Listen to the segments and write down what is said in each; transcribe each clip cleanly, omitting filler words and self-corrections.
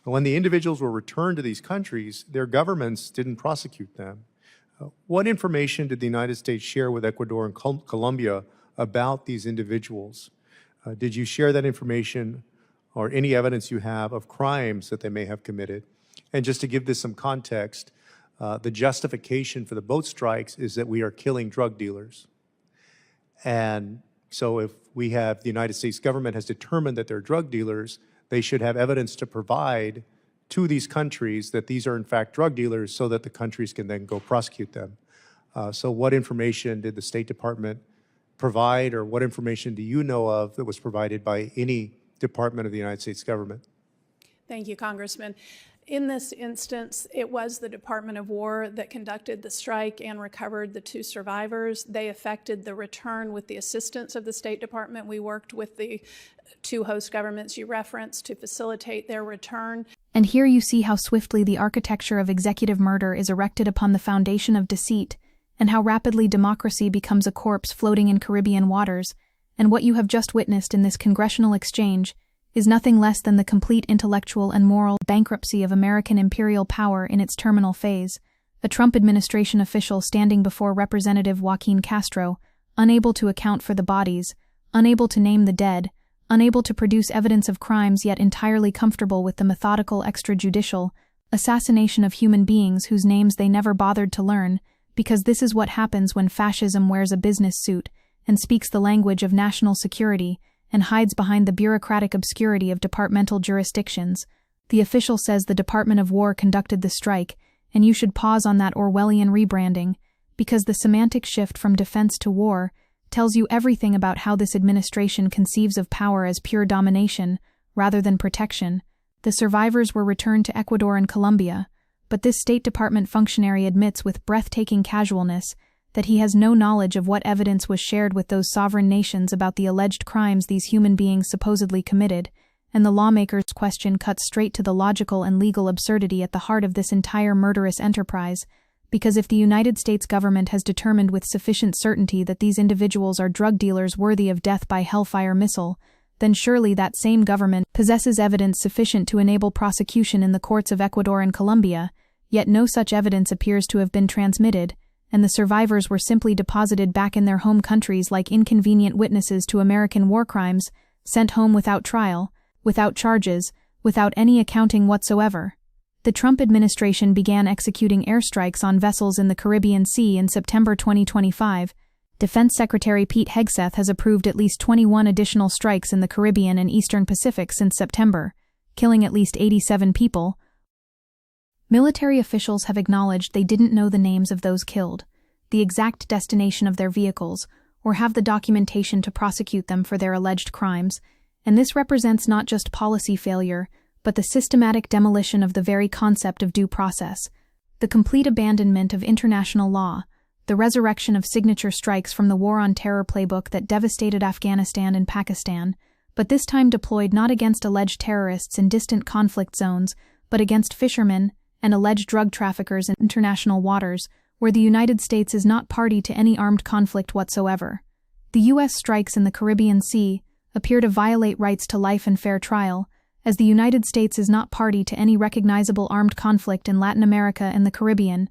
When the individuals were returned to these countries, their governments didn't prosecute them. What information did the United States share with Ecuador and Colombia about these individuals? Did you share that information or any evidence you have of crimes that they may have committed? And just to give this some context, the justification for the boat strikes is that we are killing drug dealers. And so if we have the United States government has determined that they're drug dealers, they should have evidence to provide to these countries that these are in fact drug dealers so that the countries can then go prosecute them. So what information did the State Department provide, or what information do you know of that was provided by any department of the United States government? Thank you, Congressman. In this instance, it was the Department of War that conducted the strike and recovered the 2 survivors. They effected the return with the assistance of the State Department. We worked with the 2 host governments you referenced to facilitate their return. And here you see how swiftly the architecture of executive murder is erected upon the foundation of deceit, and how rapidly democracy becomes a corpse floating in Caribbean waters. And what you have just witnessed in this congressional exchange is nothing less than the complete intellectual and moral bankruptcy of American imperial power in its terminal phase. A Trump administration official standing before Representative Joaquin Castro, unable to account for the bodies, unable to name the dead, unable to produce evidence of crimes, yet entirely comfortable with the methodical extrajudicial assassination of human beings whose names they never bothered to learn, because this is what happens when fascism wears a business suit and speaks the language of national security and hides behind the bureaucratic obscurity of departmental jurisdictions. The official says the Department of War conducted the strike, and you should pause on that Orwellian rebranding, because the semantic shift from defense to war tells you everything about how this administration conceives of power as pure domination rather than protection. The survivors were returned to Ecuador and Colombia, but this State Department functionary admits with breathtaking casualness that he has no knowledge of what evidence was shared with those sovereign nations about the alleged crimes these human beings supposedly committed, and the lawmaker's question cuts straight to the logical and legal absurdity at the heart of this entire murderous enterprise, because if the United States government has determined with sufficient certainty that these individuals are drug dealers worthy of death by hellfire missile, then surely that same government possesses evidence sufficient to enable prosecution in the courts of Ecuador and Colombia, yet no such evidence appears to have been transmitted, and the survivors were simply deposited back in their home countries like inconvenient witnesses to American war crimes, sent home without trial, without charges, without any accounting whatsoever. The Trump administration began executing airstrikes on vessels in the Caribbean Sea in September 2025. Defense Secretary Pete Hegseth has approved at least 21 additional strikes in the Caribbean and Eastern Pacific since September, killing at least 87 people. Military officials have acknowledged they didn't know the names of those killed, the exact destination of their vehicles, or have the documentation to prosecute them for their alleged crimes, and this represents not just policy failure, but the systematic demolition of the very concept of due process, the complete abandonment of international law, the resurrection of signature strikes from the War on Terror playbook that devastated Afghanistan and Pakistan, but this time deployed not against alleged terrorists in distant conflict zones, but against fishermen and alleged drug traffickers in international waters, where the United States is not party to any armed conflict whatsoever. The U.S. strikes in the Caribbean Sea appear to violate rights to life and fair trial, as the United States is not party to any recognizable armed conflict in Latin America and the Caribbean,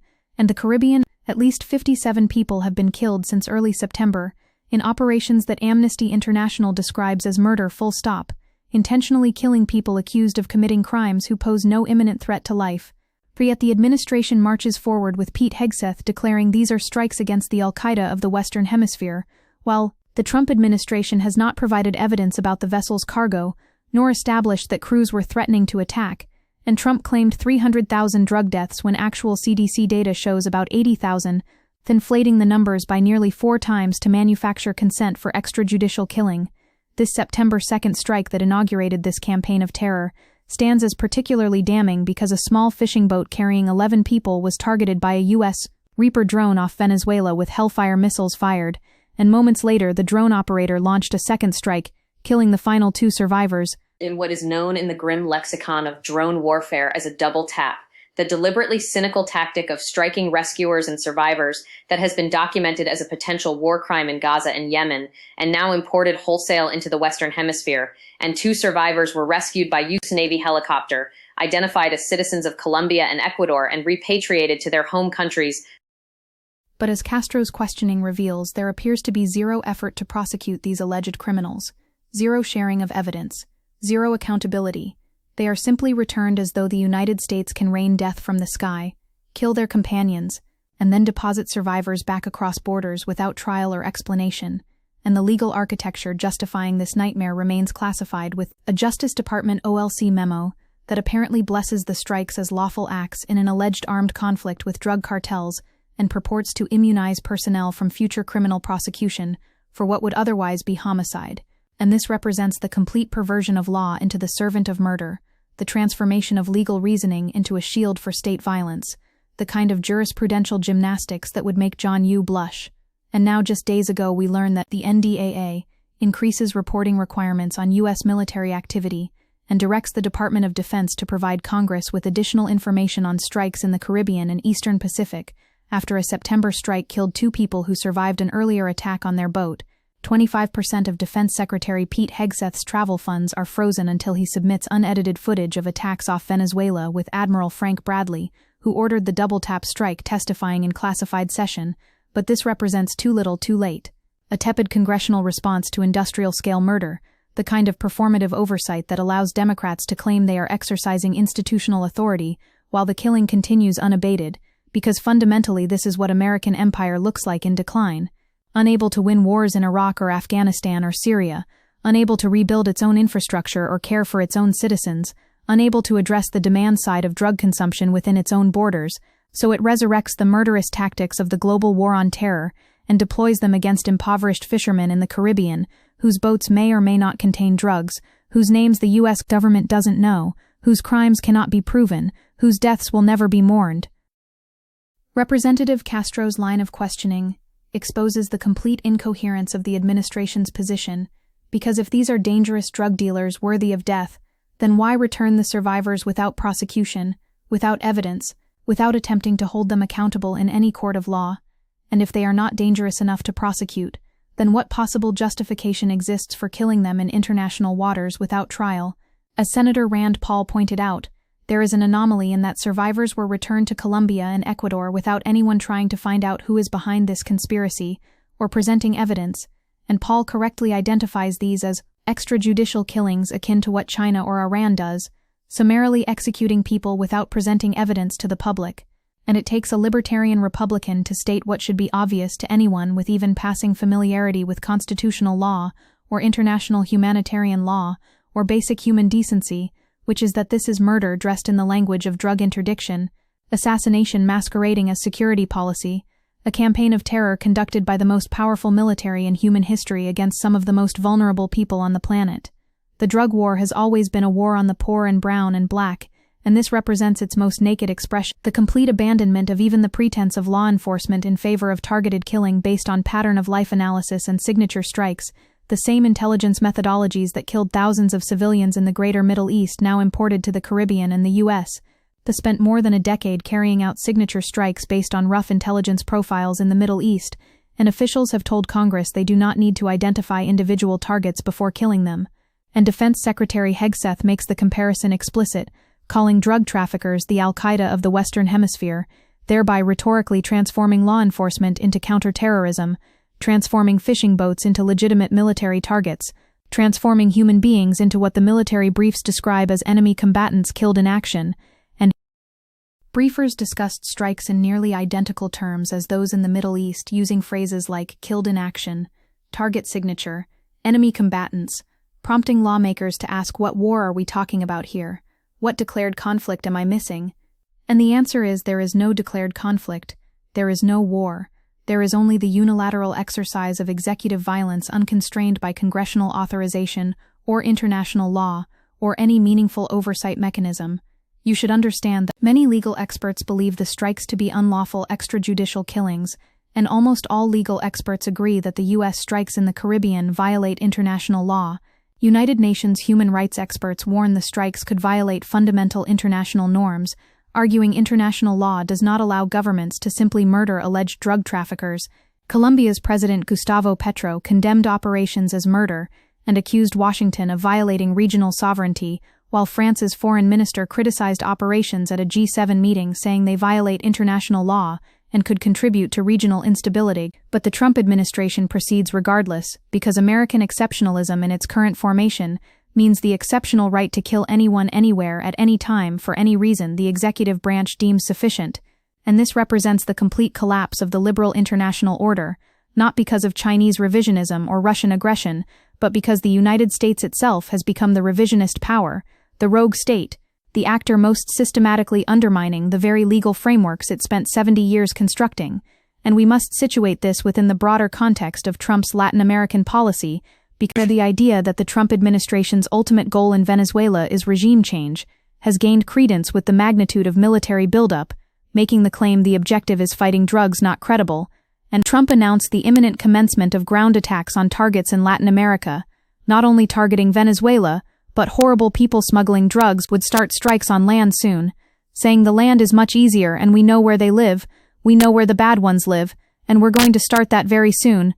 at least 57 people have been killed since early September, in operations that Amnesty International describes as murder full stop, intentionally killing people accused of committing crimes who pose no imminent threat to life. For yet the administration marches forward with Pete Hegseth declaring these are strikes against the Al-Qaeda of the Western Hemisphere, while the Trump administration has not provided evidence about the vessel's cargo, nor established that crews were threatening to attack, and Trump claimed 300,000 drug deaths when actual CDC data shows about 80,000, inflating the numbers by nearly 4 times to manufacture consent for extrajudicial killing. This September 2nd strike that inaugurated this campaign of terror stands as particularly damning because a small fishing boat carrying 11 people was targeted by a U.S. Reaper drone off Venezuela with Hellfire missiles fired, and moments later the drone operator launched a second strike, killing the final 2 survivors. In what is known in the grim lexicon of drone warfare as a double tap, the deliberately cynical tactic of striking rescuers and survivors that has been documented as a potential war crime in Gaza and Yemen, and now imported wholesale into the Western Hemisphere, and 2 survivors were rescued by U.S. Navy helicopter, identified as citizens of Colombia and Ecuador, and repatriated to their home countries. But as Castro's questioning reveals, there appears to be zero effort to prosecute these alleged criminals, zero sharing of evidence, zero accountability. They are simply returned as though the United States can rain death from the sky, kill their companions, and then deposit survivors back across borders without trial or explanation, and the legal architecture justifying this nightmare remains classified with a Justice Department OLC memo that apparently blesses the strikes as lawful acts in an alleged armed conflict with drug cartels and purports to immunize personnel from future criminal prosecution for what would otherwise be homicide. And this represents the complete perversion of law into the servant of murder, the transformation of legal reasoning into a shield for state violence, the kind of jurisprudential gymnastics that would make John Yoo blush. And now just days ago we learned that the NDAA increases reporting requirements on U.S. military activity and directs the Department of Defense to provide Congress with additional information on strikes in the Caribbean and Eastern Pacific after a September strike killed 2 people who survived an earlier attack on their boat. 25% of Defense Secretary Pete Hegseth's travel funds are frozen until he submits unedited footage of attacks off Venezuela, with Admiral Frank Bradley, who ordered the double-tap strike, testifying in classified session. But this represents too little too late. A tepid congressional response to industrial-scale murder, the kind of performative oversight that allows Democrats to claim they are exercising institutional authority while the killing continues unabated, because fundamentally this is what American empire looks like in decline. Unable to win wars in Iraq or Afghanistan or Syria, unable to rebuild its own infrastructure or care for its own citizens, unable to address the demand side of drug consumption within its own borders, so it resurrects the murderous tactics of the global war on terror and deploys them against impoverished fishermen in the Caribbean, whose boats may or may not contain drugs, whose names the U.S. government doesn't know, whose crimes cannot be proven, whose deaths will never be mourned. Representative Castro's line of questioning exposes the complete incoherence of the administration's position, because if these are dangerous drug dealers worthy of death, then why return the survivors without prosecution, without evidence, without attempting to hold them accountable in any court of law? And if they are not dangerous enough to prosecute, then what possible justification exists for killing them in international waters without trial? As Senator Rand Paul pointed out, there is an anomaly in that survivors were returned to Colombia and Ecuador without anyone trying to find out who is behind this conspiracy or presenting evidence, and Paul correctly identifies these as extrajudicial killings akin to what China or Iran does, summarily executing people without presenting evidence to the public. And it takes a libertarian Republican to state what should be obvious to anyone with even passing familiarity with constitutional law or international humanitarian law or basic human decency, which is that this is murder dressed in the language of drug interdiction, assassination masquerading as security policy, a campaign of terror conducted by the most powerful military in human history against some of the most vulnerable people on the planet. The drug war has always been a war on the poor and brown and black, and this represents its most naked expression, the complete abandonment of even the pretense of law enforcement in favor of targeted killing based on pattern of life analysis and signature strikes, the same intelligence methodologies that killed thousands of civilians in the greater Middle East now imported to the Caribbean and the U.S. They spent more than a decade carrying out signature strikes based on rough intelligence profiles in the Middle East, and officials have told Congress they do not need to identify individual targets before killing them. And Defense Secretary Hegseth makes the comparison explicit, calling drug traffickers the Al-Qaeda of the Western Hemisphere, thereby rhetorically transforming law enforcement into counterterrorism, transforming fishing boats into legitimate military targets, transforming human beings into what the military briefs describe as enemy combatants killed in action, and briefers discussed strikes in nearly identical terms as those in the Middle East, using phrases like killed in action, target signature, enemy combatants, prompting lawmakers to ask, what war are we talking about here? What declared conflict am I missing? And the answer is, there is no declared conflict. There is no war. There is only the unilateral exercise of executive violence unconstrained by congressional authorization or international law or any meaningful oversight mechanism. You should understand that many legal experts believe the strikes to be unlawful extrajudicial killings, and almost all legal experts agree that the U.S. strikes in the Caribbean violate international law. United Nations human rights experts warn the strikes could violate fundamental international norms, arguing international law does not allow governments to simply murder alleged drug traffickers. Colombia's President Gustavo Petro condemned operations as murder and accused Washington of violating regional sovereignty while France's foreign minister criticized operations at a G7 meeting, saying they violate international law and could contribute to regional instability. But the Trump administration proceeds regardless, because American exceptionalism in its current formation means the exceptional right to kill anyone anywhere at any time for any reason the executive branch deems sufficient, and this represents the complete collapse of the liberal international order, not because of Chinese revisionism or Russian aggression, but because the United States itself has become the revisionist power, the rogue state, the actor most systematically undermining the very legal frameworks it spent 70 years constructing, and we must situate this within the broader context of Trump's Latin American policy, because the idea that the Trump administration's ultimate goal in Venezuela is regime change has gained credence with the magnitude of military buildup, making the claim the objective is fighting drugs not credible, and Trump announced the imminent commencement of ground attacks on targets in Latin America, not only targeting Venezuela, but horrible people smuggling drugs would start strikes on land soon, saying the land is much easier and we know where they live, we know where the bad ones live, and we're going to start that very soon,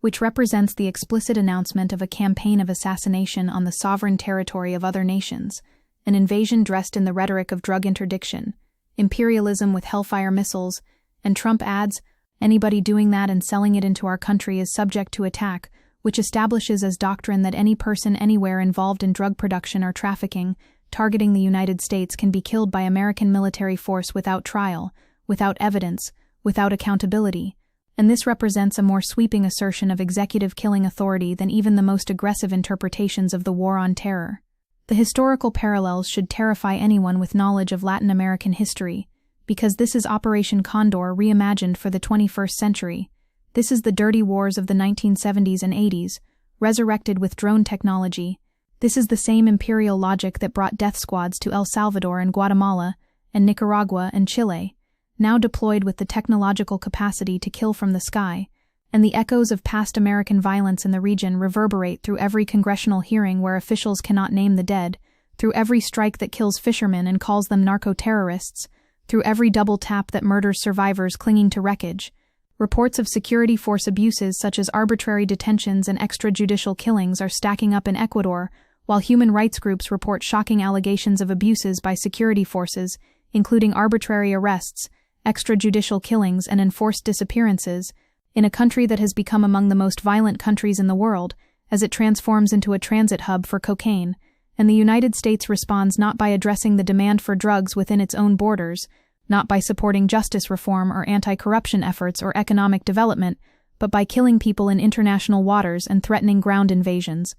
which represents the explicit announcement of a campaign of assassination on the sovereign territory of other nations, an invasion dressed in the rhetoric of drug interdiction, imperialism with hellfire missiles, and Trump adds, anybody doing that and selling it into our country is subject to attack, which establishes as doctrine that any person anywhere involved in drug production or trafficking, targeting the United States, can be killed by American military force without trial, without evidence, without accountability, and this represents a more sweeping assertion of executive killing authority than even the most aggressive interpretations of the War on Terror. The historical parallels should terrify anyone with knowledge of Latin American history, because this is Operation Condor reimagined for the 21st century. This is the dirty wars of the 1970s and 80s, resurrected with drone technology. This is the same imperial logic that brought death squads to El Salvador and Guatemala, and Nicaragua and Chile, now deployed with the technological capacity to kill from the sky, and the echoes of past American violence in the region reverberate through every congressional hearing where officials cannot name the dead, through every strike that kills fishermen and calls them narco-terrorists, through every double tap that murders survivors clinging to wreckage. Reports of security force abuses such as arbitrary detentions and extrajudicial killings are stacking up in Ecuador, while human rights groups report shocking allegations of abuses by security forces, including arbitrary arrests, extrajudicial killings, and enforced disappearances, in a country that has become among the most violent countries in the world, as it transforms into a transit hub for cocaine, and the United States responds not by addressing the demand for drugs within its own borders, not by supporting justice reform or anti-corruption efforts or economic development, but by killing people in international waters and threatening ground invasions.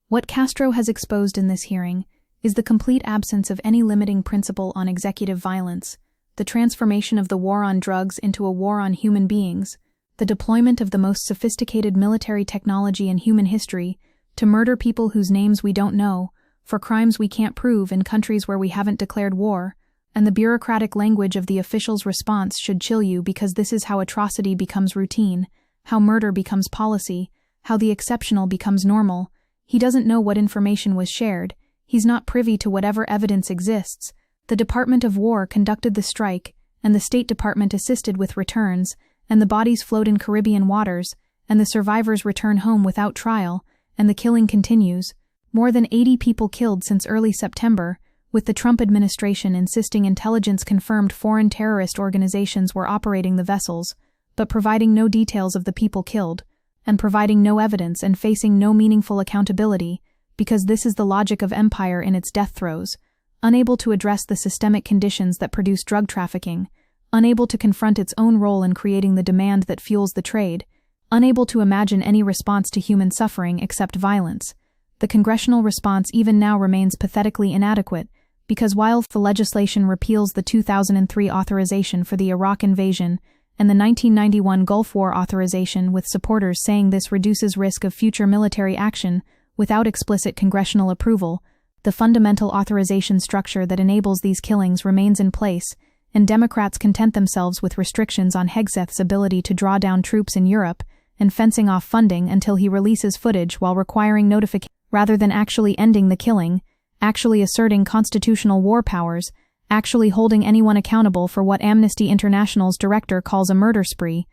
What Castro has exposed in this hearing is the complete absence of any limiting principle on executive violence, the transformation of the war on drugs into a war on human beings, the deployment of the most sophisticated military technology in human history to murder people whose names we don't know, for crimes we can't prove in countries where we haven't declared war, and the bureaucratic language of the official's response should chill you, because this is how atrocity becomes routine, how murder becomes policy, how the exceptional becomes normal. He doesn't know what information was shared. He's not privy to whatever evidence exists. The Department of War conducted the strike, and the State Department assisted with returns, and the bodies float in Caribbean waters, and the survivors return home without trial, and the killing continues. More than 80 people killed since early September, with the Trump administration insisting intelligence-confirmed foreign terrorist organizations were operating the vessels, but providing no details of the people killed, and providing no evidence and facing no meaningful accountability, because this is the logic of empire in its death throes, unable to address the systemic conditions that produce drug trafficking, unable to confront its own role in creating the demand that fuels the trade, unable to imagine any response to human suffering except violence. The congressional response even now remains pathetically inadequate, because while the legislation repeals the 2003 authorization for the Iraq invasion and the 1991 Gulf War authorization, with supporters saying this reduces risk of future military action without explicit congressional approval, the fundamental authorization structure that enables these killings remains in place, and Democrats content themselves with restrictions on Hegseth's ability to draw down troops in Europe and fencing off funding until he releases footage while requiring notification, rather than actually ending the killing, actually asserting constitutional war powers, actually holding anyone accountable for what Amnesty International's director calls a murder spree,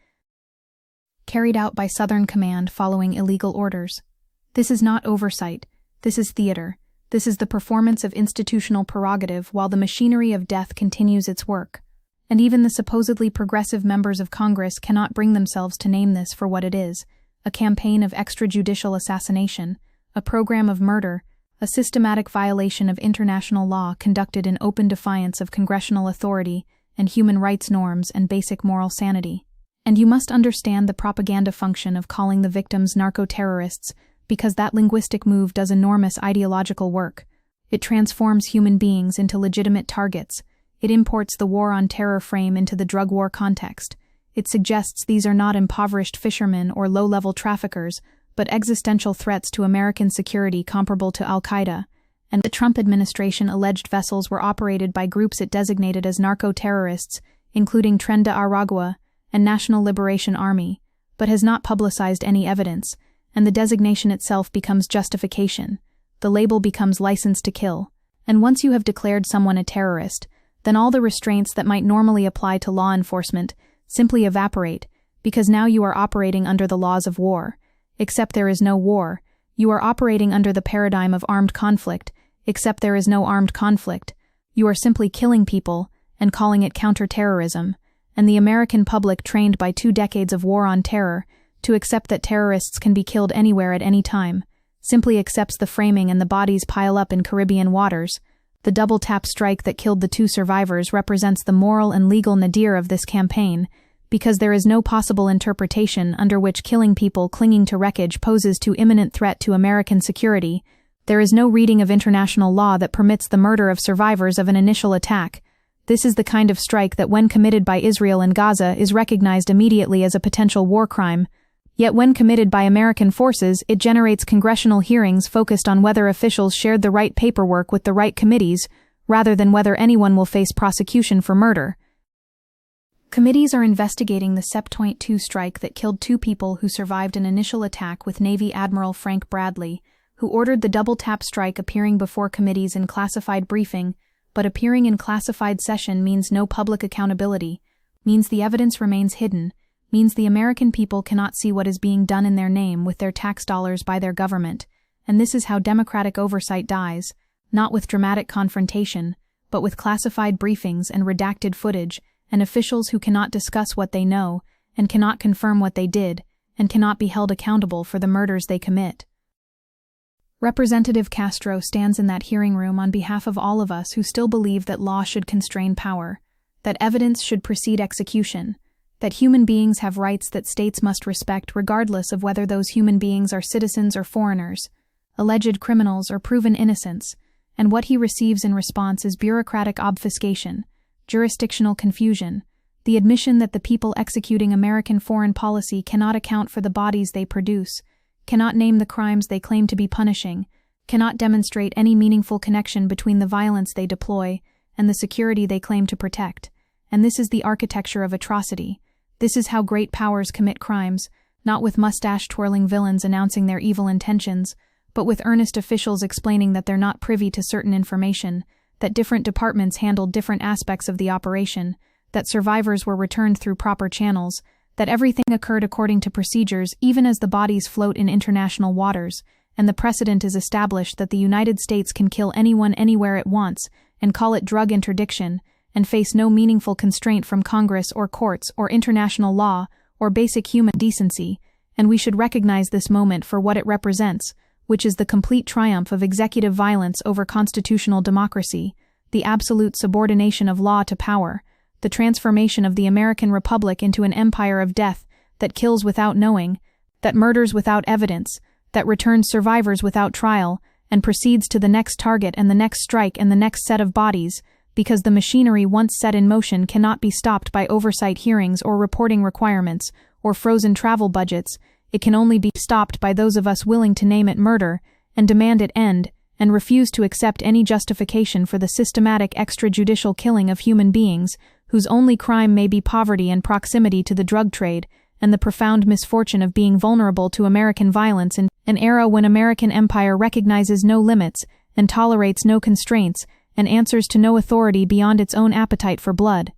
carried out by Southern Command following illegal orders. This is not oversight. This is theater. This is the performance of institutional prerogative while the machinery of death continues its work. And even the supposedly progressive members of Congress cannot bring themselves to name this for what it is: a campaign of extrajudicial assassination, a program of murder, a systematic violation of international law conducted in open defiance of congressional authority and human rights norms and basic moral sanity. And you must understand the propaganda function of calling the victims narco-terrorists, because that linguistic move does enormous ideological work. It transforms human beings into legitimate targets. It imports the war on terror frame into the drug war context. It suggests these are not impoverished fishermen or low-level traffickers, but existential threats to American security comparable to Al-Qaeda. And the Trump administration alleged vessels were operated by groups it designated as narco-terrorists, including Tren de Aragua and National Liberation Army, but has not publicized any evidence, and the designation itself becomes justification. The label becomes license to kill. And once you have declared someone a terrorist, then all the restraints that might normally apply to law enforcement simply evaporate, because now you are operating under the laws of war. Except there is no war. You are operating under the paradigm of armed conflict, except there is no armed conflict. You are simply killing people and calling it counterterrorism. And the American public, trained by 2 decades of war on terror to accept that terrorists can be killed anywhere at any time, simply accepts the framing, and the bodies pile up in Caribbean waters. The double-tap strike that killed the 2 survivors represents the moral and legal nadir of this campaign, because there is no possible interpretation under which killing people clinging to wreckage poses too imminent threat to American security. There is no reading of international law that permits the murder of survivors of an initial attack. This is the kind of strike that, when committed by Israel in Gaza, is recognized immediately as a potential war crime. Yet when committed by American forces, it generates congressional hearings focused on whether officials shared the right paperwork with the right committees, rather than whether anyone will face prosecution for murder. Committees are investigating the Sept.2 strike that killed 2 people who survived an initial attack, with Navy Admiral Frank Bradley, who ordered the double-tap strike, appearing before committees in classified briefing. But appearing in classified session means no public accountability, means the evidence remains hidden, means the American people cannot see what is being done in their name with their tax dollars by their government. And this is how democratic oversight dies, not with dramatic confrontation, but with classified briefings and redacted footage, and officials who cannot discuss what they know, and cannot confirm what they did, and cannot be held accountable for the murders they commit. Representative Castro stands in that hearing room on behalf of all of us who still believe that law should constrain power, that evidence should precede execution, that human beings have rights that states must respect regardless of whether those human beings are citizens or foreigners, alleged criminals or proven innocents, and what he receives in response is bureaucratic obfuscation, jurisdictional confusion, the admission that the people executing American foreign policy cannot account for the bodies they produce, cannot name the crimes they claim to be punishing, cannot demonstrate any meaningful connection between the violence they deploy and the security they claim to protect. And this is the architecture of atrocity. This is how great powers commit crimes, not with mustache-twirling villains announcing their evil intentions, but with earnest officials explaining that they're not privy to certain information, that different departments handled different aspects of the operation, that survivors were returned through proper channels, that everything occurred according to procedures even as the bodies float in international waters, and the precedent is established that the United States can kill anyone anywhere it wants and call it drug interdiction, and face no meaningful constraint from Congress or courts or international law or basic human decency, and we should recognize this moment for what it represents, which is the complete triumph of executive violence over constitutional democracy, the absolute subordination of law to power, the transformation of the American Republic into an empire of death that kills without knowing, that murders without evidence, that returns survivors without trial, and proceeds to the next target and the next strike and the next set of bodies, because the machinery once set in motion cannot be stopped by oversight hearings or reporting requirements or frozen travel budgets. It can only be stopped by those of us willing to name it murder and demand it end, and refuse to accept any justification for the systematic extrajudicial killing of human beings, whose only crime may be poverty and proximity to the drug trade, and the profound misfortune of being vulnerable to American violence in an era when American empire recognizes no limits and tolerates no constraints and answers to no authority beyond its own appetite for blood.